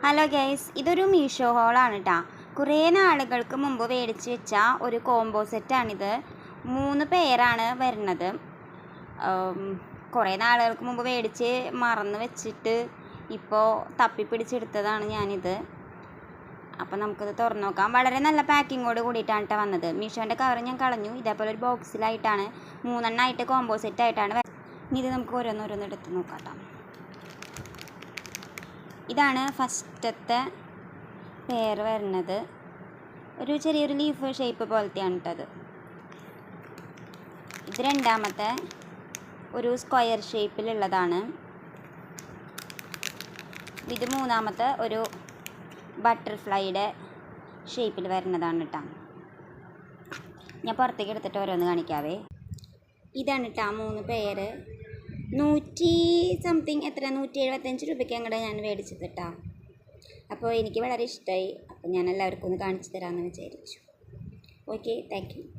Hello guys, ഇതൊരു മീഷോ ഹോളാണ് കേട്ടോ. കുറേ നാളുകൾക്ക് മുമ്പ് മേടിച്ച് വെച്ച ഒരു കോംബോ സെറ്റാണിത്. 3 പെയറാണ് വരുന്നത്. കുറേ നാളുകൾക്ക് മുമ്പ് മേടിച്ച് മറന്ന് വെച്ചിട്ട് ഇപ്പോൾ തപ്പിപ്പിടിച്ചെടുത്തതാണ് ഞാനിത്. അപ്പോൾ നമുക്കിത് തുറന്നു നോക്കാം. വളരെ നല്ല പാക്കിങ്ങോട് കൂടിയിട്ടാണ് കേട്ടോ വന്നത്. മീഷോൻ്റെ കവർ ഞാൻ കളഞ്ഞു. ഇതേപോലെ ഒരു ബോക്സിലായിട്ടാണ് 3 എണ്ണമായിട്ട് കോംബോ സെറ്റായിട്ടാണ്. ഇനി ഇത് നമുക്ക് ഓരോന്നോരോന്ന് എടുത്ത് നോക്കാം കേട്ടോ. ഇതാണ് ഫസ്റ്റത്തെ പെയർ വരുന്നത്. ഒരു ചെറിയൊരു ലീഫ് ഷേപ്പ് പോലത്തെയാണ് കേട്ടത്. ഇത് രണ്ടാമത്തെ ഒരു സ്ക്വയർ ഷേപ്പിലുള്ളതാണ്. ഇത് മൂന്നാമത്തെ ഒരു ബട്ടർഫ്ലൈയുടെ ഷേപ്പിൽ വരുന്നതാണ് കേട്ടോ. ഞാൻ പുറത്തേക്ക് എടുത്തിട്ട് ഓരോന്ന് കാണിക്കാവേ. ഇതാണ് കേട്ടോ 3 പെയർ. 100 സംതിങ് 175 രൂപയ്ക്ക് അങ്ങോട്ട് ഞാൻ മേടിച്ചത് കേട്ടോ. അപ്പോൾ എനിക്ക് വളരെ ഇഷ്ടമായി. അപ്പോൾ ഞാൻ എല്ലാവർക്കും ഒന്ന് കാണിച്ചു തരാമെന്ന് വിചാരിച്ചു. Okay, thank you.